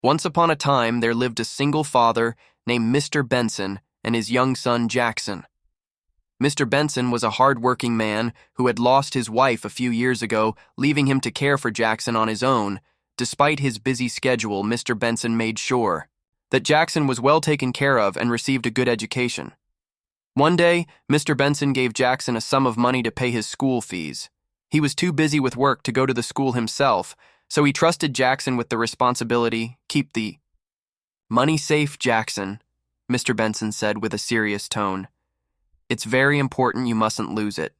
Once upon a time, there lived a single father named Mr. Benson and his young son Jackson. Mr. Benson was a hard-working man who had lost his wife a few years ago, leaving him to care for Jackson on his own. Despite his busy schedule, Mr. Benson made sure that Jackson was well taken care of and received a good education. One day, Mr. Benson gave Jackson a sum of money to pay his school fees. He was too busy with work to go to the school himself, so he trusted Jackson with the responsibility. "Keep the money safe, Jackson," Mr. Benson said with a serious tone. "It's very important, you mustn't lose it."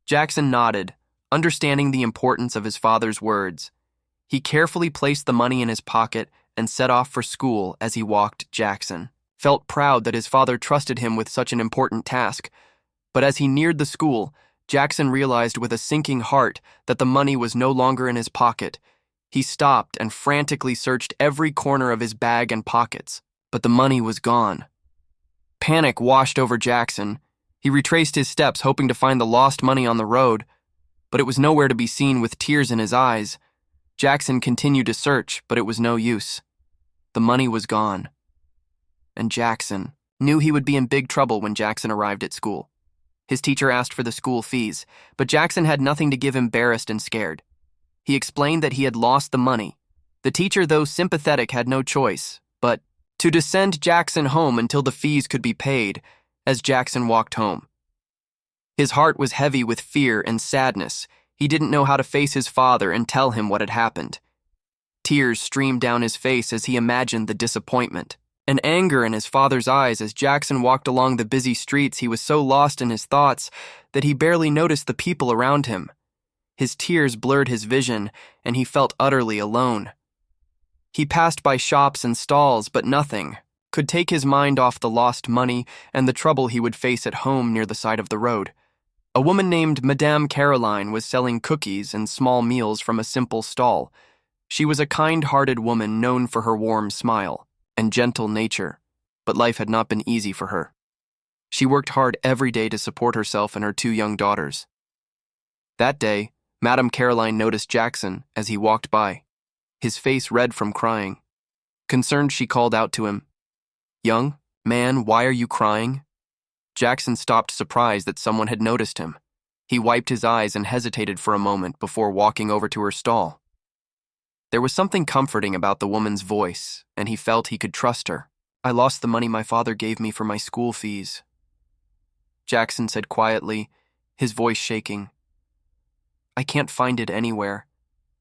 Jackson nodded, understanding the importance of his father's words. He carefully placed the money in his pocket and set off for school. As he walked, Jackson felt proud that his father trusted him with such an important task. But as he neared the school, Jackson realized with a sinking heart that the money was no longer in his pocket. He stopped and frantically searched every corner of his bag and pockets, but the money was gone. Panic washed over Jackson. He retraced his steps, hoping to find the lost money on the road, but it was nowhere to be seen. With tears in his eyes, Jackson continued to search, but it was no use. The money was gone. And Jackson knew he would be in big trouble when Jackson arrived at school. His teacher asked for the school fees, but Jackson had nothing to give, embarrassed and scared. He explained that he had lost the money. The teacher, though sympathetic, had no choice but to send Jackson home until the fees could be paid. As Jackson walked home, his heart was heavy with fear and sadness. He didn't know how to face his father and tell him what had happened. Tears streamed down his face as he imagined the disappointment and anger in his father's eyes. As Jackson walked along the busy streets, he was so lost in his thoughts that he barely noticed the people around him. His tears blurred his vision, and he felt utterly alone. He passed by shops and stalls, but nothing could take his mind off the lost money and the trouble he would face at home near the side of the road. A woman named Madame Caroline was selling cookies and small meals from a simple stall. She was a kind-hearted woman known for her warm smile and gentle nature, but life had not been easy for her. She worked hard every day to support herself and her two young daughters. That day, Madame Caroline noticed Jackson as he walked by, his face red from crying. Concerned, she called out to him, "Young man, why are you crying?" Jackson stopped, surprised that someone had noticed him. He wiped his eyes and hesitated for a moment before walking over to her stall. There was something comforting about the woman's voice, and he felt he could trust her. "I lost the money my father gave me for my school fees," Jackson said quietly, his voice shaking. "I can't find it anywhere,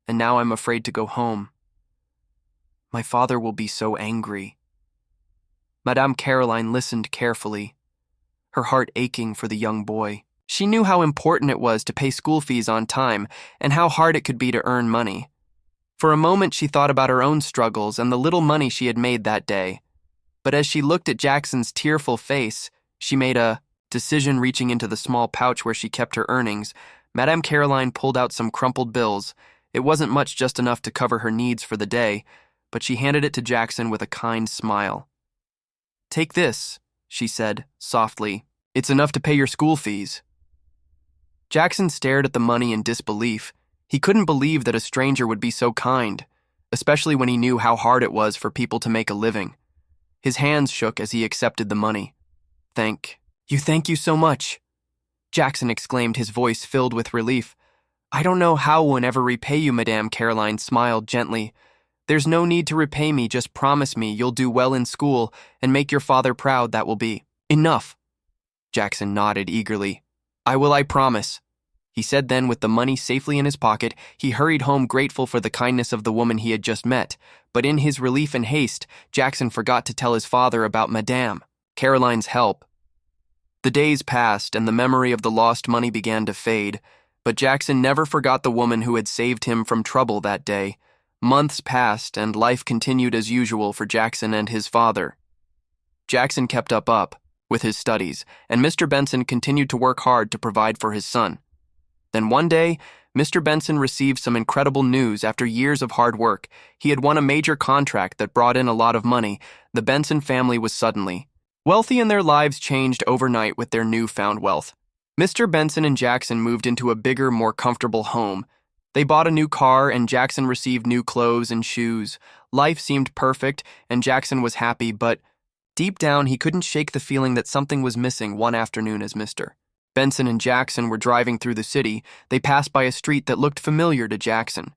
and now I'm afraid to go home. My father will be so angry." Madame Caroline listened carefully, her heart aching for the young boy. She knew how important it was to pay school fees on time and how hard it could be to earn money. For a moment, she thought about her own struggles and the little money she had made that day. But as she looked at Jackson's tearful face, she made a decision. Reaching into the small pouch where she kept her earnings, Madame Caroline pulled out some crumpled bills. It wasn't much, just enough to cover her needs for the day, but she handed it to Jackson with a kind smile. "Take this," she said softly. "It's enough to pay your school fees." Jackson stared at the money in disbelief. He couldn't believe that a stranger would be so kind, especially when he knew how hard it was for people to make a living. His hands shook as he accepted the money. Thank you so much," Jackson exclaimed, his voice filled with relief. "I don't know how we'll ever repay you," Madame Caroline smiled gently. "There's no need to repay me, just promise me you'll do well in school and make your father proud. That will be enough." Jackson nodded eagerly. I will, I promise," he said. Then, with the money safely in his pocket, he hurried home, grateful for the kindness of the woman he had just met. But in his relief and haste, Jackson forgot to tell his father about Madame Caroline's help. The days passed, and the memory of the lost money began to fade, but Jackson never forgot the woman who had saved him from trouble that day. Months passed, and life continued as usual for Jackson and his father. Jackson kept up with his studies, and Mr. Benson continued to work hard to provide for his son. Then one day, Mr. Benson received some incredible news. After years of hard work, he had won a major contract that brought in a lot of money. The Benson family was suddenly wealthy, and their lives changed overnight with their newfound wealth. Mr. Benson and Jackson moved into a bigger, more comfortable home. They bought a new car, and Jackson received new clothes and shoes. Life seemed perfect, and Jackson was happy, but deep down he couldn't shake the feeling that something was missing one afternoon as Mr. Benson and Jackson were driving through the city. They passed by a street that looked familiar to Jackson.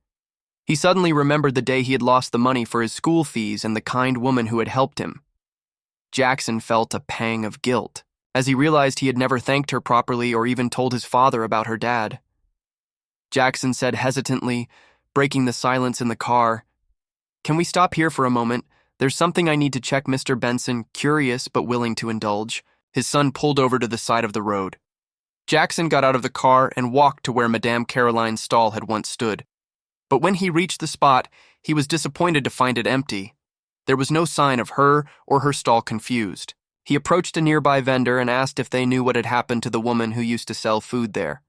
He suddenly remembered the day he had lost the money for his school fees and the kind woman who had helped him. Jackson felt a pang of guilt as he realized he had never thanked her properly or even told his father about her dad. Jackson said hesitantly, breaking the silence in the car, "Can we stop here for a moment? There's something I need to check, Mr. Benson," curious but willing to indulge. His son pulled over to the side of the road. Jackson got out of the car and walked to where Madame Caroline's stall had once stood. But when he reached the spot, he was disappointed to find it empty. There was no sign of her or her stall. Confused, he approached a nearby vendor and asked if they knew what had happened to the woman who used to sell food there.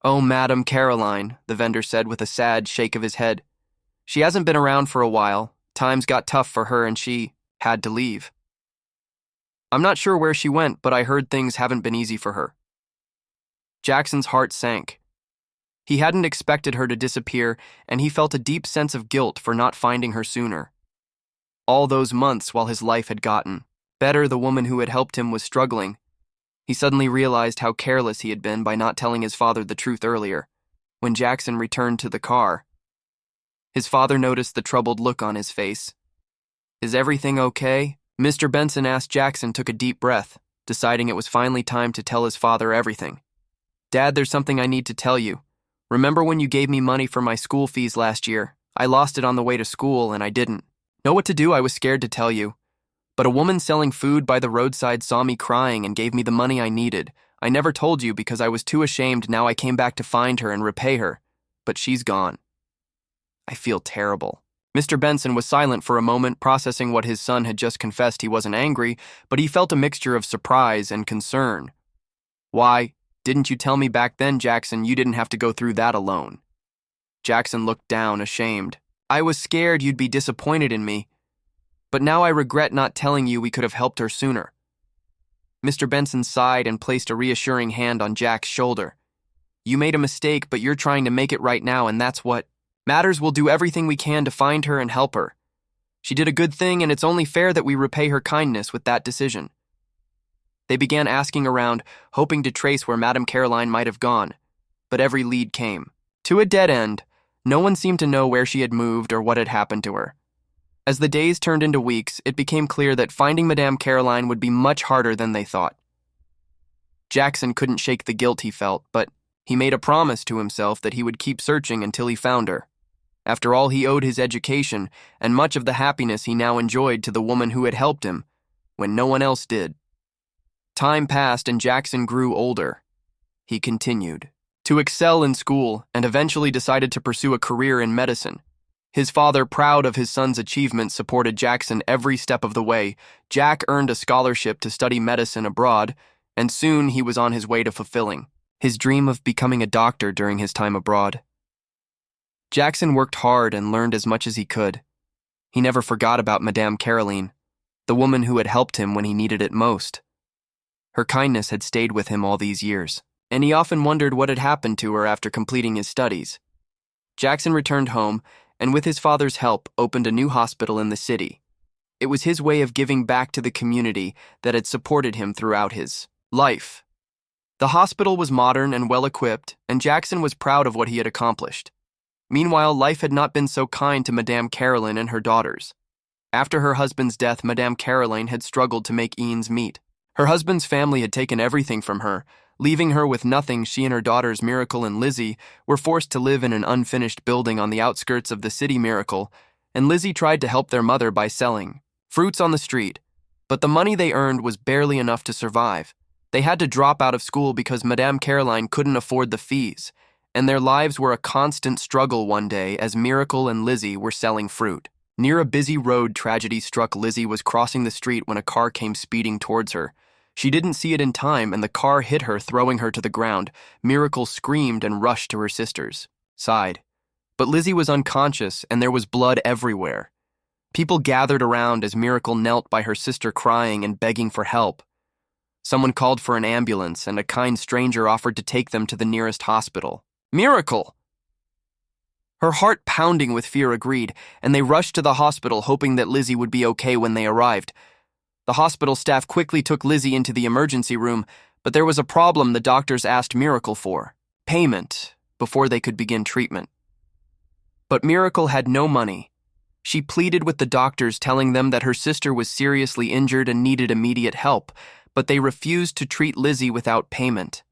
"Oh, Madame Caroline," the vendor said with a sad shake of his head. "She hasn't been around for a while. Times got tough for her and she had to leave. I'm not sure where she went, but I heard things haven't been easy for her." Jackson's heart sank. He hadn't expected her to disappear, and he felt a deep sense of guilt for not finding her sooner. All those months while his life had gotten better, the woman who had helped him was struggling. He suddenly realized how careless he had been by not telling his father the truth earlier. When Jackson returned to the car, his father noticed the troubled look on his face. "Is everything okay?" Mr. Benson asked. Jackson took a deep breath, deciding it was finally time to tell his father everything. "Dad, there's something I need to tell you. Remember when you gave me money for my school fees last year? I lost it on the way to school, and I didn't know what to do. I was scared to tell you. But a woman selling food by the roadside saw me crying and gave me the money I needed. I never told you because I was too ashamed. Now I came back to find her and repay her. But she's gone. I feel terrible." Mr. Benson was silent for a moment, processing what his son had just confessed. He wasn't angry, but he felt a mixture of surprise and concern. "Why, didn't you tell me back then, Jackson? You didn't have to go through that alone." Jackson looked down, ashamed. "I was scared you'd be disappointed in me. But now I regret not telling you. We could have helped her sooner." Mr. Benson sighed and placed a reassuring hand on Jack's shoulder. "You made a mistake, but you're trying to make it right now, and that's what matters. We'll do everything we can to find her and help her. She did a good thing, and it's only fair that we repay her kindness with that decision." They began asking around, hoping to trace where Madame Caroline might have gone, but every lead came to a dead end. No one seemed to know where she had moved or what had happened to her. As the days turned into weeks, it became clear that finding Madame Caroline would be much harder than they thought. Jackson couldn't shake the guilt he felt, but he made a promise to himself that he would keep searching until he found her. After all, he owed his education and much of the happiness he now enjoyed to the woman who had helped him when no one else did. Time passed and Jackson grew older. He continued to excel in school and eventually decided to pursue a career in medicine. His father, proud of his son's achievements, supported Jackson every step of the way. Jack earned a scholarship to study medicine abroad, and soon he was on his way to fulfilling his dream of becoming a doctor during his time abroad. Jackson worked hard and learned as much as he could. He never forgot about Madame Caroline, the woman who had helped him when he needed it most. Her kindness had stayed with him all these years, and he often wondered what had happened to her after completing his studies. Jackson returned home and with his father's help opened a new hospital in the city. It was his way of giving back to the community that had supported him throughout his life. The hospital was modern and well-equipped, and Jackson was proud of what he had accomplished. Meanwhile, life had not been so kind to Madame Caroline and her daughters. After her husband's death, Madame Caroline had struggled to make ends meet. Her husband's family had taken everything from her, leaving her with nothing. She and her daughters, Miracle and Lizzie, were forced to live in an unfinished building on the outskirts of the city. Miracle and Lizzie tried to help their mother by selling fruits on the street, but the money they earned was barely enough to survive. They had to drop out of school because Madame Caroline couldn't afford the fees, and their lives were a constant struggle. One day, as Miracle and Lizzie were selling fruit near a busy road, tragedy struck. Lizzie was crossing the street when a car came speeding towards her. She didn't see it in time, and the car hit her, throwing her to the ground. Miracle screamed and rushed to her sister's side. But Lizzie was unconscious, and there was blood everywhere. People gathered around as Miracle knelt by her sister, crying and begging for help. Someone called for an ambulance, and a kind stranger offered to take them to the nearest hospital. "Miracle!" Her heart pounding with fear agreed, and they rushed to the hospital hoping that Lizzie would be okay when they arrived. The hospital staff quickly took Lizzie into the emergency room, but there was a problem the doctors asked Miracle for: payment, before they could begin treatment. But Miracle had no money. She pleaded with the doctors, telling them that her sister was seriously injured and needed immediate help, but they refused to treat Lizzie without payment.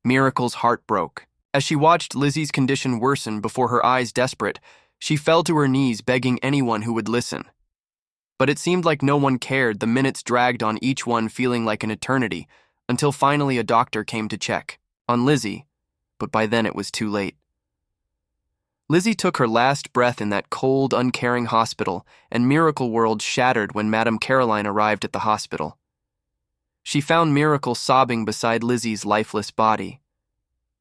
Miracle's heart broke. As she watched Lizzie's condition worsen before her eyes desperate, she fell to her knees begging anyone who would listen. But it seemed like no one cared. The minutes dragged on, each one feeling like an eternity, until finally a doctor came to check on Lizzie, but by then it was too late. Lizzie took her last breath in that cold, uncaring hospital, and Miracle World shattered when Madame Caroline arrived at the hospital. She found Miracle sobbing beside Lizzie's lifeless body.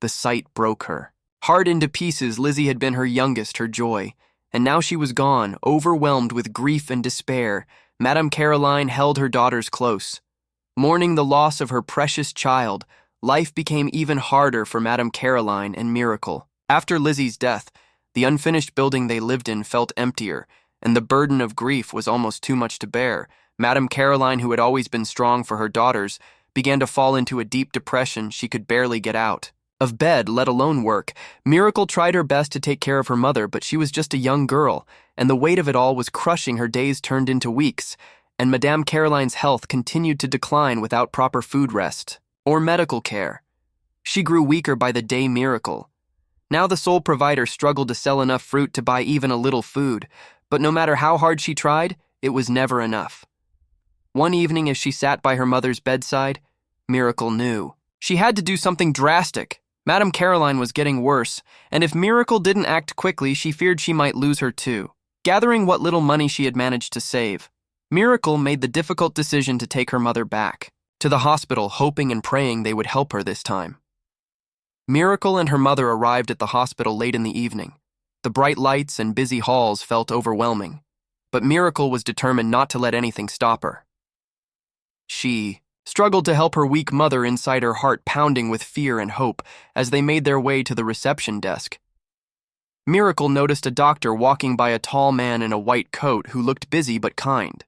The sight broke her. Hard into pieces, Lizzie had been her youngest, her joy, and now she was gone, overwhelmed with grief and despair. Madame Caroline held her daughters close. Mourning the loss of her precious child, life became even harder for Madame Caroline and Miracle. After Lizzie's death, the unfinished building they lived in felt emptier, and the burden of grief was almost too much to bear. Madame Caroline, who had always been strong for her daughters, began to fall into a deep depression she could barely get out of bed, let alone work. Miracle tried her best to take care of her mother, but she was just a young girl, and the weight of it all was crushing. Her days turned into weeks, and Madame Caroline's health continued to decline without proper food rest or medical care. She grew weaker by the day. Miracle, now the sole provider, struggled to sell enough fruit to buy even a little food, but no matter how hard she tried, it was never enough. One evening, as she sat by her mother's bedside, Miracle knew she had to do something drastic. Madame Caroline was getting worse, and if Miracle didn't act quickly, she feared she might lose her too. Gathering what little money she had managed to save, Miracle made the difficult decision to take her mother back to the hospital, hoping and praying they would help her this time. Miracle and her mother arrived at the hospital late in the evening. The bright lights and busy halls felt overwhelming, but Miracle was determined not to let anything stop her. She struggled to help her weak mother, inside her heart pounding with fear and hope. As they made their way to the reception desk, Miracle noticed a doctor walking by, a tall man in a white coat who looked busy but kind.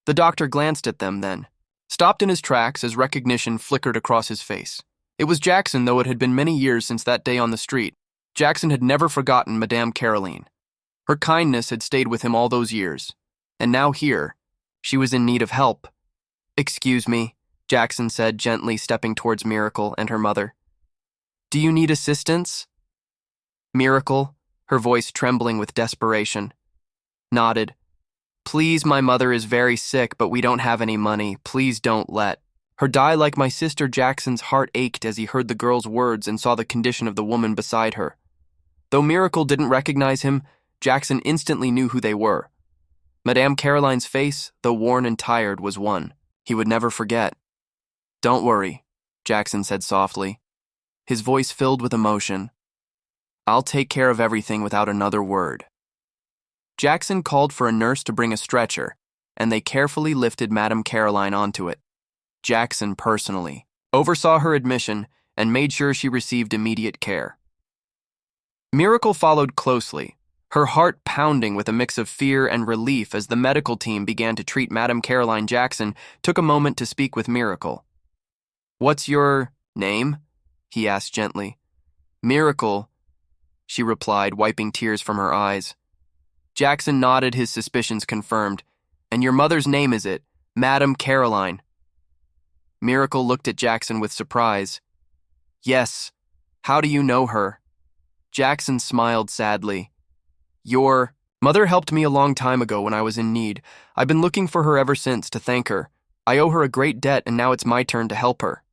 The doctor glanced at them, then stopped in his tracks as recognition flickered across his face. It was Jackson, though it had been many years since that day on the street. Jackson had never forgotten Madame Caroline. Her kindness had stayed with him all those years, and now here, she was in need of help. "Excuse me," Jackson said, gently stepping towards Miracle and her mother. "Do you need assistance?" Miracle, her voice trembling with desperation, nodded. "Please, my mother is very sick, but we don't have any money. Please don't let her die like my sister." Jackson's heart ached as he heard the girl's words and saw the condition of the woman beside her. Though Miracle didn't recognize him, Jackson instantly knew who they were. Madame Caroline's face, though worn and tired, was one he would never forget. "Don't worry," Jackson said softly, his voice filled with emotion. "I'll take care of everything without another word." Jackson called for a nurse to bring a stretcher, and they carefully lifted Madame Caroline onto it. Jackson personally oversaw her admission and made sure she received immediate care. Miracle followed closely, her heart pounding with a mix of fear and relief as the medical team began to treat Madame Caroline. Jackson took a moment to speak with Miracle. "What's your name?" he asked gently. "Miracle," she replied, wiping tears from her eyes. Jackson nodded, his suspicions confirmed. "And your mother's name, is it? Madame Caroline?" Miracle looked at Jackson with surprise. "Yes. How do you know her?" Jackson smiled sadly. "Your mother helped me a long time ago when I was in need. I've been looking for her ever since, to thank her. I owe her a great debt, and now it's my turn to help her."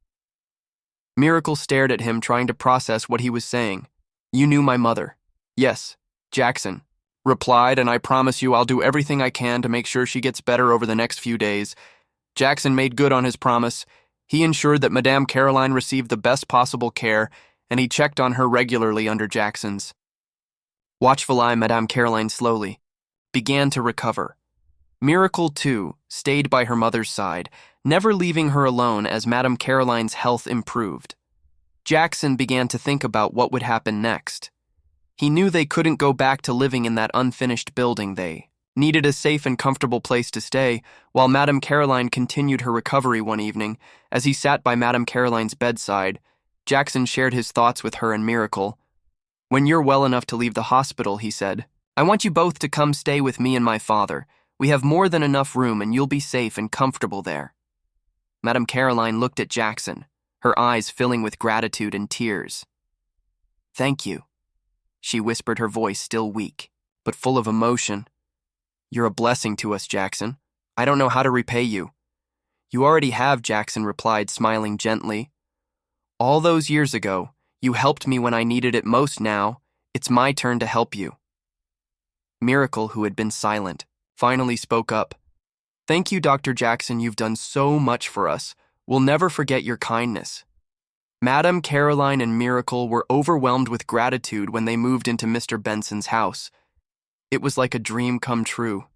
Miracle stared at him, trying to process what he was saying. "You knew my mother?" "Yes," Jackson replied, "and I promise you I'll do everything I can to make sure she gets better over the next few days." Jackson made good on his promise. He ensured that Madame Caroline received the best possible care, and he checked on her regularly under Jackson's watchful eye. Madame Caroline slowly began to recover. Miracle, too, stayed by her mother's side, never leaving her alone as Madame Caroline's health improved. Jackson began to think about what would happen next. He knew they couldn't go back to living in that unfinished building. They needed a safe and comfortable place to stay, while Madame Caroline continued her recovery one evening. As he sat by Madame Caroline's bedside, Jackson shared his thoughts with her and Miracle. "When you're well enough to leave the hospital," he said, "I want you both to come stay with me and my father. We have more than enough room and you'll be safe and comfortable there." Madame Caroline looked at Jackson, her eyes filling with gratitude and tears. "Thank you," she whispered, her voice still weak, but full of emotion. "You're a blessing to us, Jackson. I don't know how to repay you." "You already have," Jackson replied, smiling gently. "All those years ago, you helped me when I needed it most. Now, it's my turn to help you." Miracle, who had been silent, finally spoke up. "Thank you, Dr. Jackson. You've done so much for us. We'll never forget your kindness." Madame Caroline and Miracle were overwhelmed with gratitude when they moved into Mr. Benson's house. It was like a dream come true.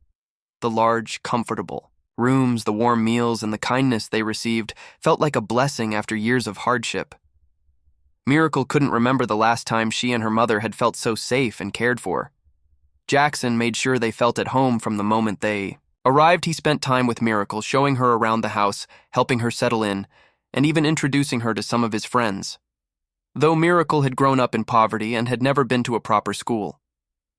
The large, comfortable rooms, the warm meals, and the kindness they received felt like a blessing after years of hardship. Miracle couldn't remember the last time she and her mother had felt so safe and cared for. Jackson made sure they felt at home from the moment they arrived. He spent time with Miracle, showing her around the house, helping her settle in, and even introducing her to some of his friends. Though Miracle had grown up in poverty and had never been to a proper school,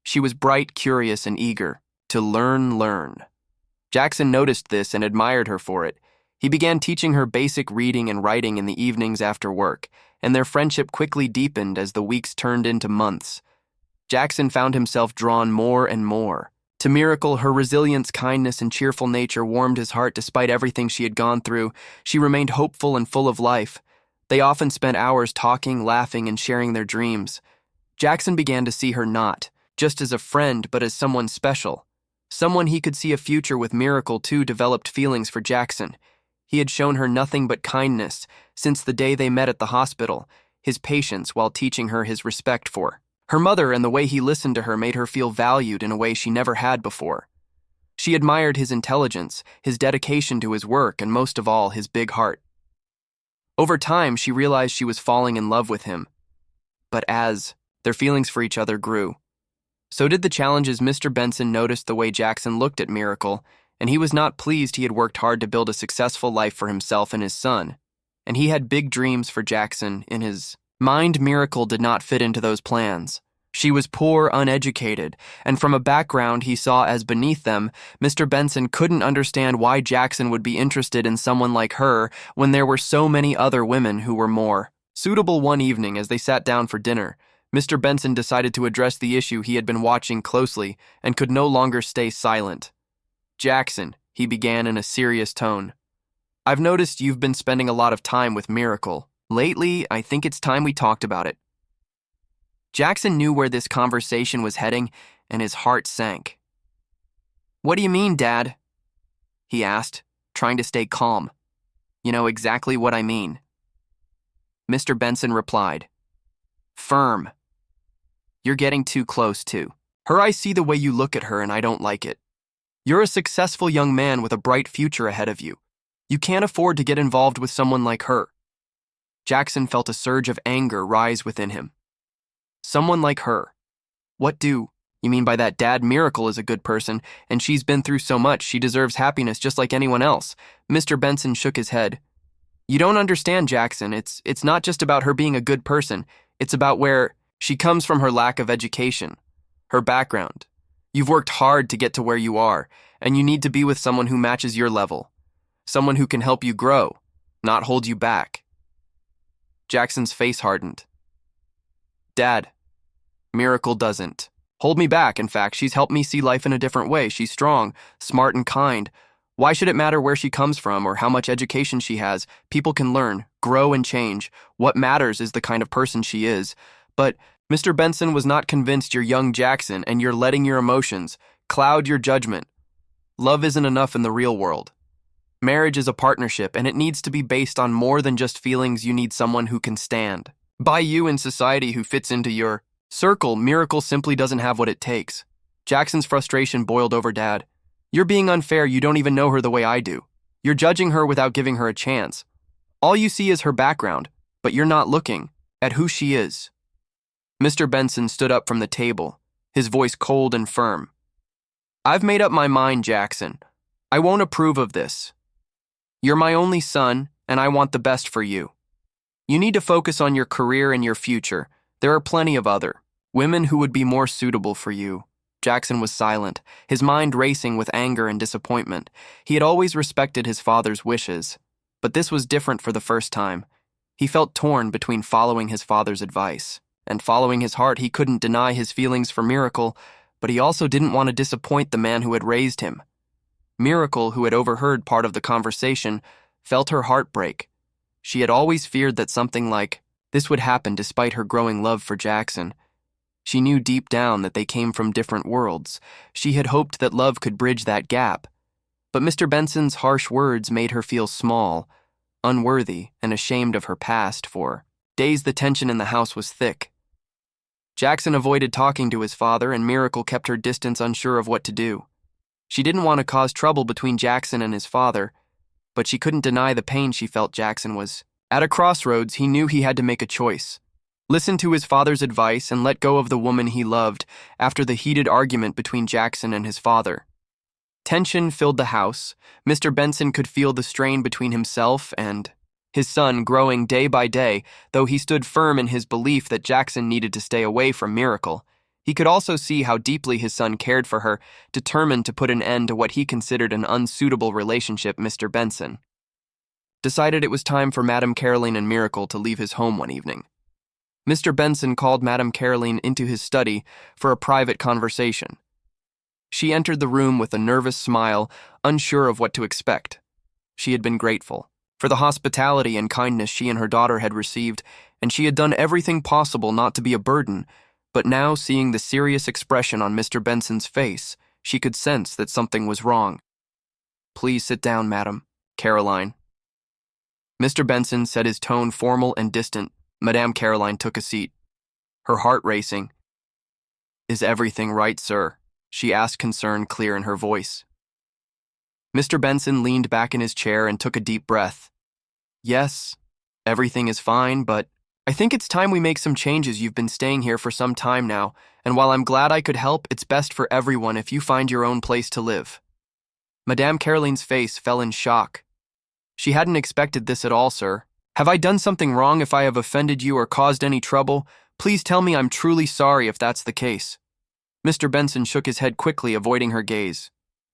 she was bright, curious, and eager to learn. Jackson noticed this and admired her for it. He began teaching her basic reading and writing in the evenings after work, and their friendship quickly deepened as the weeks turned into months. Jackson found himself drawn more and more to Miracle. Her resilience, kindness, and cheerful nature warmed his heart. Despite everything she had gone through, she remained hopeful and full of life. They often spent hours talking, laughing, and sharing their dreams. Jackson began to see her not just as a friend, but as someone special. Someone he could see a future with. Miracle, too, developed feelings for Jackson. He had shown her nothing but kindness since the day they met at the hospital. His patience while teaching her, his respect for her mother, and the way he listened to her made her feel valued in a way she never had before. She admired his intelligence, his dedication to his work, and most of all, his big heart. Over time, she realized she was falling in love with him. But as their feelings for each other grew, so did the challenges. Mr. Benson noticed the way Jackson looked at Miracle, and he was not pleased. He had worked hard to build a successful life for himself and his son, and he had big dreams for Jackson. In his mind, Miracle did not fit into those plans. She was poor, uneducated, and from a background he saw as beneath them. Mr. Benson couldn't understand why Jackson would be interested in someone like her when there were so many other women who were more suitable. One evening, as they sat down for dinner, Mr. Benson decided to address the issue. He had been watching closely and could no longer stay silent. "Jackson," he began in a serious tone, "I've noticed you've been spending a lot of time with Miracle lately. I think it's time we talked about it." Jackson knew where this conversation was heading, and his heart sank. "What do you mean, Dad?" he asked, trying to stay calm. "You know exactly what I mean," Mr. Benson replied. "Firm. You're getting too close to her. I see the way you look at her, and I don't like it. You're a successful young man with a bright future ahead of you. You can't afford to get involved with someone like her." Jackson felt a surge of anger rise within him. Someone like her? What do you mean by that, Dad? Miracle is a good person, and she's been through so much. She deserves happiness just like anyone else. Mr. Benson shook his head. "You don't understand, Jackson. It's not just about her being a good person. It's about where she comes from, her lack of education, her background. You've worked hard to get to where you are, and you need to be with someone who matches your level. Someone who can help you grow, not hold you back." Jackson's face hardened. "Dad, Miracle doesn't hold me back. In fact, she's helped me see life in a different way. She's strong, smart, and kind. Why should it matter where she comes from or how much education she has? People can learn, grow, and change. What matters is the kind of person she is." But Mr. Benson was not convinced. "You're young, Jackson, and you're letting your emotions cloud your judgment. Love isn't enough in the real world. Marriage is a partnership, and it needs to be based on more than just feelings. You need someone who can stand by you in society, who fits into your circle. Miracle simply doesn't have what it takes." Jackson's frustration boiled over. "Dad, you're being unfair. You don't even know her the way I do. You're judging her without giving her a chance. All you see is her background, but you're not looking at who she is." Mr. Benson stood up from the table, his voice cold and firm. "I've made up my mind, Jackson. I won't approve of this. You're my only son, and I want the best for you. You need to focus on your career and your future. There are plenty of other women who would be more suitable for you." Jackson was silent, his mind racing with anger and disappointment. He had always respected his father's wishes, but this was different for the first time. He felt torn between following his father's advice and following his heart. He couldn't deny his feelings for Miracle, but he also didn't want to disappoint the man who had raised him. Miracle, who had overheard part of the conversation, felt her heart break. She had always feared that something like this would happen despite her growing love for Jackson. She knew deep down that they came from different worlds. She had hoped that love could bridge that gap. But Mr. Benson's harsh words made her feel small, unworthy, and ashamed of her past. For days the tension in the house was thick. Jackson avoided talking to his father, and Miracle kept her distance, unsure of what to do. She didn't want to cause trouble between Jackson and his father, but she couldn't deny the pain she felt. Jackson was at a crossroads. He knew he had to make a choice. Listen to his father's advice and let go of the woman he loved after the heated argument between Jackson and his father. Tension filled the house. Mr. Benson could feel the strain between himself and his son growing day by day. Though he stood firm in his belief that Jackson needed to stay away from Miracle, he could also see how deeply his son cared for her, determined to put an end to what he considered an unsuitable relationship. Mr. Benson decided it was time for Madame Caroline and Miracle to leave his home one evening. Mr. Benson called Madame Caroline into his study for a private conversation. She entered the room with a nervous smile, unsure of what to expect. She had been grateful for the hospitality and kindness she and her daughter had received, and she had done everything possible not to be a burden. But now, seeing the serious expression on Mr. Benson's face, she could sense that something was wrong. "Please sit down, Madame Caroline." Mr. Benson said, his tone formal and distant. Madame Caroline took a seat, her heart racing. "Is everything right, sir?" she asked, concern clear in her voice. Mr. Benson leaned back in his chair and took a deep breath. "Yes, everything is fine, but I think it's time we make some changes. You've been staying here for some time now, and while I'm glad I could help, it's best for everyone if you find your own place to live." Madame Caroline's face fell in shock. "She hadn't expected this at all, sir. Have I done something wrong? If I have offended you or caused any trouble, please tell me. I'm truly sorry if that's the case." Mr. Benson shook his head quickly, avoiding her gaze.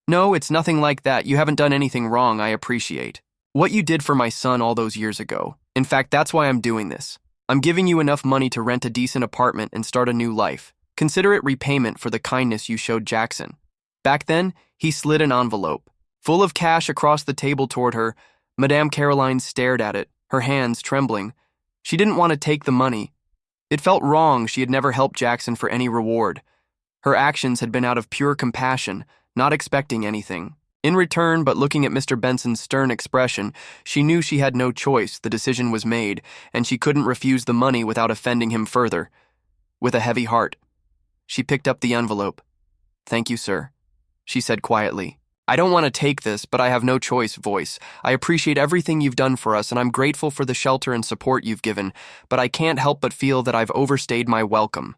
"No, it's nothing like that. You haven't done anything wrong. I appreciate what you did for my son all those years ago. In fact, that's why I'm doing this. I'm giving you enough money to rent a decent apartment and start a new life. Consider it repayment for the kindness you showed Jackson." Back then, he slid an envelope full of cash across the table toward her. Madame Caroline stared at it, her hands trembling. She didn't want to take the money. It felt wrong. She had never helped Jackson for any reward. Her actions had been out of pure compassion, not expecting anything in return. But looking at Mr. Benson's stern expression, she knew she had no choice. The decision was made, and she couldn't refuse the money without offending him further. With a heavy heart, she picked up the envelope. "Thank you, sir," she said quietly. "I don't want to take this, but I have no choice. Voice. I appreciate everything you've done for us, and I'm grateful for the shelter and support you've given, but I can't help but feel that I've overstayed my welcome."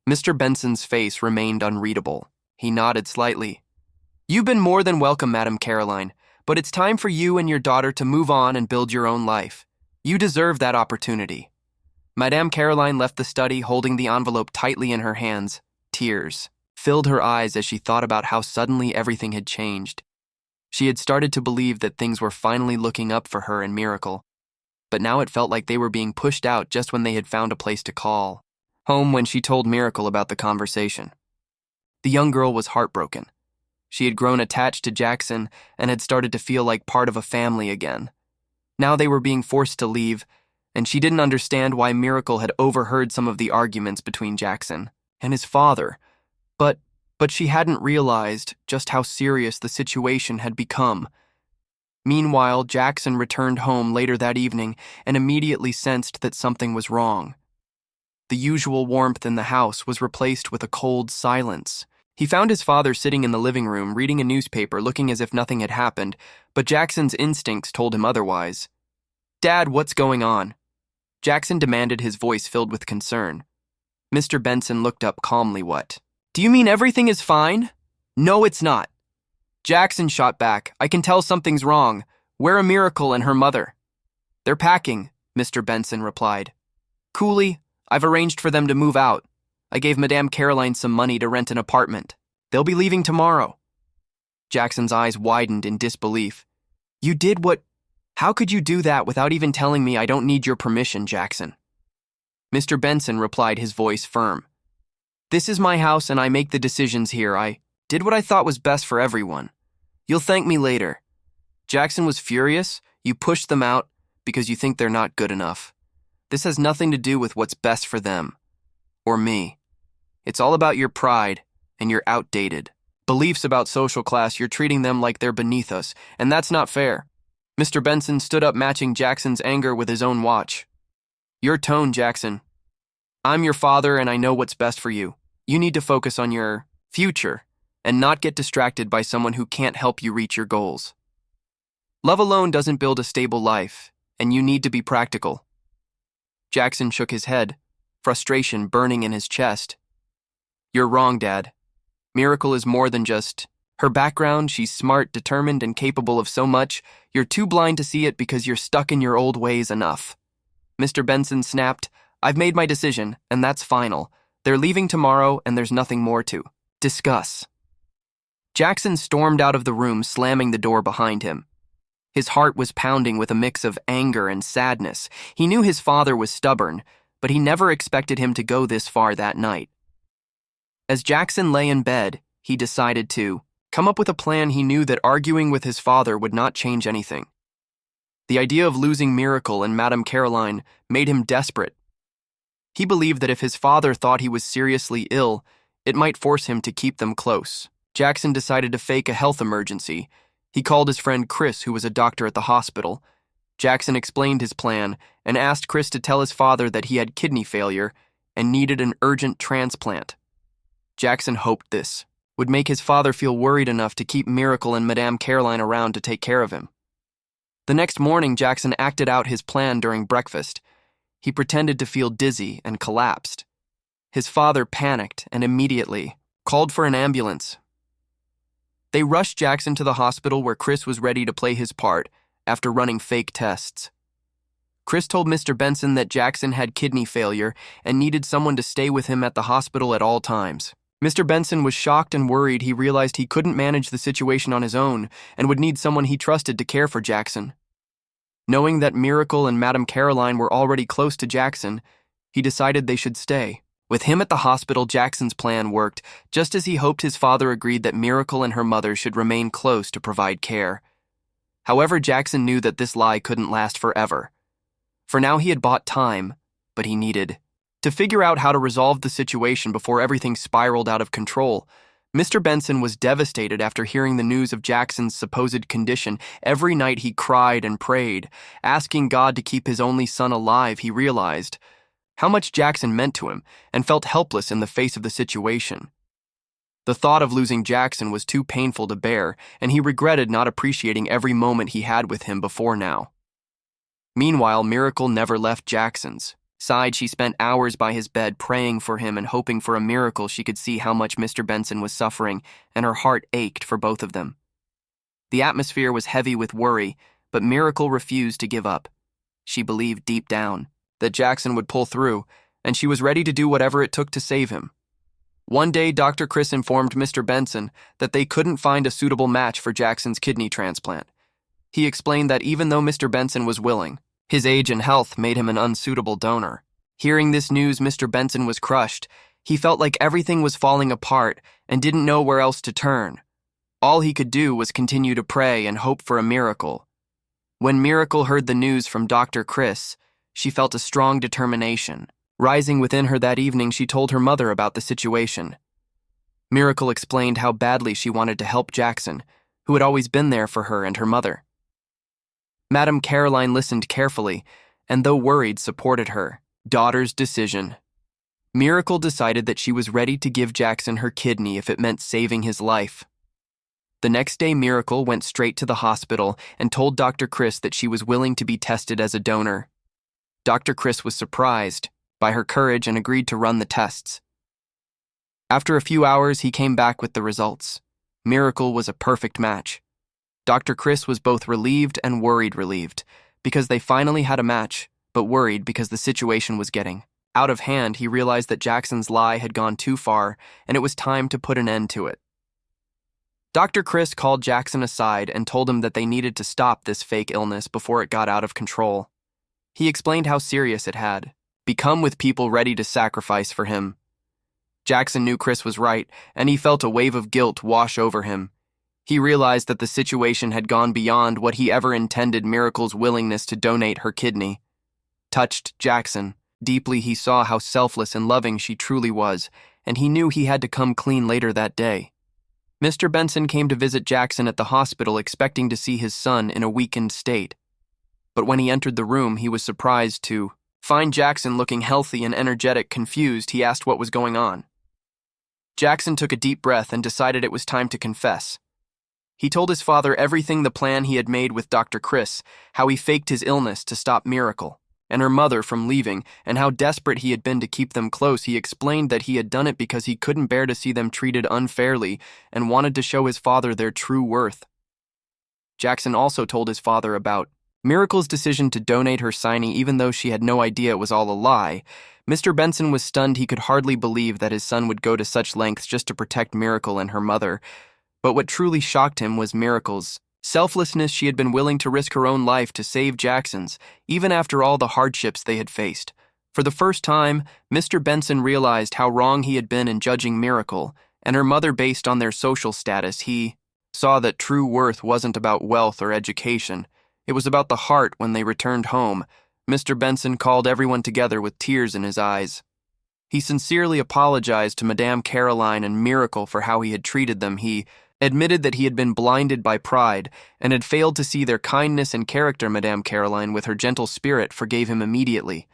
Mr. Benson's face remained unreadable. He nodded slightly. "You've been more than welcome, Madame Caroline, but it's time for you and your daughter to move on and build your own life. You deserve that opportunity." Madame Caroline left the study, holding the envelope tightly in her hands. Tears filled her eyes as she thought about how suddenly everything had changed. She had started to believe that things were finally looking up for her and Miracle, but now it felt like they were being pushed out just when they had found a place to call home. When she told Miracle about the conversation, the young girl was heartbroken. She had grown attached to Jackson and had started to feel like part of a family again. Now they were being forced to leave, and she didn't understand why Miracle had overheard some of the arguments between Jackson and his father. But she hadn't realized just how serious the situation had become. Meanwhile, Jackson returned home later that evening and immediately sensed that something was wrong. The usual warmth in the house was replaced with a cold silence. He found his father sitting in the living room reading a newspaper, looking as if nothing had happened, but Jackson's instincts told him otherwise. "Dad, what's going on?" Jackson demanded, his voice filled with concern. Mr. Benson looked up calmly. What? Do you mean everything is fine? No, it's not. Jackson shot back. I can tell something's wrong. Where are Miracle and her mother? They're packing, Mr. Benson replied. Coolly, I've arranged for them to move out. I gave Madame Caroline some money to rent an apartment. They'll be leaving tomorrow. Jackson's eyes widened in disbelief. You did what? How could you do that without even telling me? I don't need your permission, Jackson. Mr. Benson replied, his voice firm. This is my house and I make the decisions here. I did what I thought was best for everyone. You'll thank me later. Jackson was furious. You pushed them out because you think they're not good enough. This has nothing to do with what's best for them. Or me. It's all about your pride and your outdated beliefs about social class. You're treating them like they're beneath us, and that's not fair. Mr. Benson stood up, matching Jackson's anger with his own watch. Your tone, Jackson. I'm your father and I know what's best for you. You need to focus on your future and not get distracted by someone who can't help you reach your goals. Love alone doesn't build a stable life, and you need to be practical. Jackson shook his head, frustration burning in his chest. You're wrong, Dad. Miracle is more than just her background. She's smart, determined, and capable of so much. You're too blind to see it because you're stuck in your old ways. Enough. Mr. Benson snapped. I've made my decision, and that's final. They're leaving tomorrow, and there's nothing more to discuss. Jackson stormed out of the room, slamming the door behind him. His heart was pounding with a mix of anger and sadness. He knew his father was stubborn, but he never expected him to go this far that night. As Jackson lay in bed, he decided to come up with a plan. He knew that arguing with his father would not change anything. The idea of losing Miracle and Madame Caroline made him desperate. He believed that if his father thought he was seriously ill, it might force him to keep them close. Jackson decided to fake a health emergency. He called his friend Chris, who was a doctor at the hospital. Jackson explained his plan and asked Chris to tell his father that he had kidney failure and needed an urgent transplant. Jackson hoped this would make his father feel worried enough to keep Miracle and Madame Caroline around to take care of him. The next morning, Jackson acted out his plan during breakfast. He pretended to feel dizzy and collapsed. His father panicked and immediately called for an ambulance. They rushed Jackson to the hospital where Chris was ready to play his part after running fake tests. Chris told Mr. Benson that Jackson had kidney failure and needed someone to stay with him at the hospital at all times. Mr. Benson was shocked and worried. He realized he couldn't manage the situation on his own and would need someone he trusted to care for Jackson. Knowing that Miracle and Madame Caroline were already close to Jackson, he decided they should stay. With him at the hospital, Jackson's plan worked, just as he hoped. His father agreed that Miracle and her mother should remain close to provide care. However, Jackson knew that this lie couldn't last forever. For now, he had bought time, but he needed to figure out how to resolve the situation before everything spiraled out of control. Mr. Benson was devastated after hearing the news of Jackson's supposed condition. Every night he cried and prayed, asking God to keep his only son alive. He realized how much Jackson meant to him and felt helpless in the face of the situation. The thought of losing Jackson was too painful to bear, and he regretted not appreciating every moment he had with him before now. Meanwhile, Miracle never left Jackson's side. She spent hours by his bed praying for him and hoping for a miracle. She could see how much Mr. Benson was suffering, and her heart ached for both of them. The atmosphere was heavy with worry, but Miracle refused to give up. She believed deep down that Jackson would pull through, and she was ready to do whatever it took to save him. One day, Dr. Chris informed Mr. Benson that they couldn't find a suitable match for Jackson's kidney transplant. He explained that even though Mr. Benson was willing, his age and health made him an unsuitable donor. Hearing this news, Mr. Benson was crushed. He felt like everything was falling apart and didn't know where else to turn. All he could do was continue to pray and hope for a miracle. When Miracle heard the news from Dr. Chris, she felt a strong determination. Rising within her that evening, she told her mother about the situation. Miracle explained how badly she wanted to help Jackson, who had always been there for her and her mother. Madame Caroline listened carefully, and though worried, supported her daughter's decision. Miracle decided that she was ready to give Jackson her kidney if it meant saving his life. The next day, Miracle went straight to the hospital and told Dr. Chris that she was willing to be tested as a donor. Dr. Chris was surprised. by her courage and agreed to run the tests. After a few hours, he came back with the results. Miracle was a perfect match. Dr. Chris was both relieved and relieved, because they finally had a match, but worried because the situation was getting out of hand. He realized that Jackson's lie had gone too far, and it was time to put an end to it. Dr. Chris called Jackson aside and told him that they needed to stop this fake illness before it got out of control. He explained how serious it had become, with people ready to sacrifice for him. Jackson knew Chris was right, and he felt a wave of guilt wash over him. He realized that the situation had gone beyond what he ever intended. Miracle's willingness to donate her kidney touched Jackson. Deeply, he saw how selfless and loving she truly was, and he knew he had to come clean later that day. Mr. Benson came to visit Jackson at the hospital, expecting to see his son in a weakened state. But when he entered the room, he was surprised to find Jackson looking healthy and energetic. Confused, he asked what was going on. Jackson took a deep breath and decided it was time to confess. He told his father everything, the plan he had made with Dr. Chris, how he faked his illness to stop Miracle and her mother from leaving, and how desperate he had been to keep them close. He explained that he had done it because he couldn't bear to see them treated unfairly and wanted to show his father their true worth. Jackson also told his father about Miracle's decision to donate her signee, even though she had no idea it was all a lie. Mr. Benson was stunned. He could hardly believe that his son would go to such lengths just to protect Miracle and her mother. But what truly shocked him was Miracle's selflessness. She had been willing to risk her own life to save Jackson's, even after all the hardships they had faced. For the first time, Mr. Benson realized how wrong he had been in judging Miracle and her mother based on their social status. He saw that true worth wasn't about wealth or education. It was about the heart. When they returned home, Mr. Benson called everyone together with tears in his eyes. He sincerely apologized to Madame Caroline and Miracle for how he had treated them. He admitted that he had been blinded by pride and had failed to see their kindness and character. Madame Caroline, with her gentle spirit, forgave him immediately.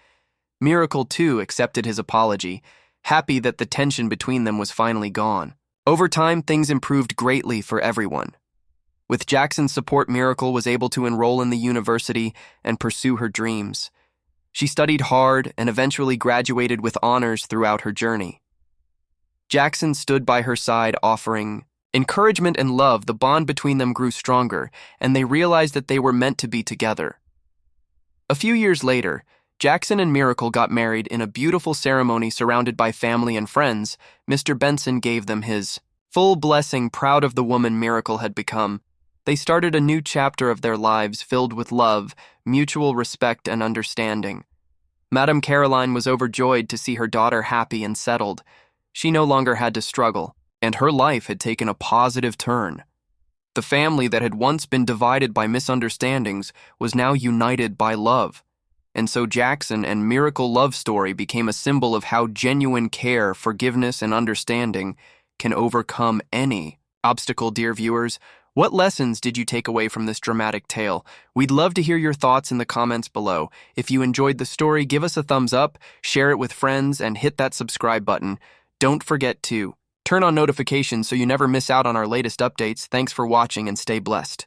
Miracle, too, accepted his apology, happy that the tension between them was finally gone. Over time, things improved greatly for everyone. With Jackson's support, Miracle was able to enroll in the university and pursue her dreams. She studied hard and eventually graduated with honors throughout her journey. Jackson stood by her side, offering encouragement and love. The bond between them grew stronger, and they realized that they were meant to be together. A few years later, Jackson and Miracle got married in a beautiful ceremony surrounded by family and friends. Mr. Benson gave them his full blessing, proud of the woman Miracle had become. They started a new chapter of their lives filled with love, mutual respect, and understanding. Madame Caroline was overjoyed to see her daughter happy and settled. She no longer had to struggle, and her life had taken a positive turn. The family that had once been divided by misunderstandings was now united by love. And so Jackson and Miracle love story became a symbol of how genuine care, forgiveness, and understanding can overcome any obstacle. Dear viewers, what lessons did you take away from this dramatic tale? We'd love to hear your thoughts in the comments below. If you enjoyed the story, give us a thumbs up, share it with friends, and hit that subscribe button. Don't forget to turn on notifications so you never miss out on our latest updates. Thanks for watching and stay blessed.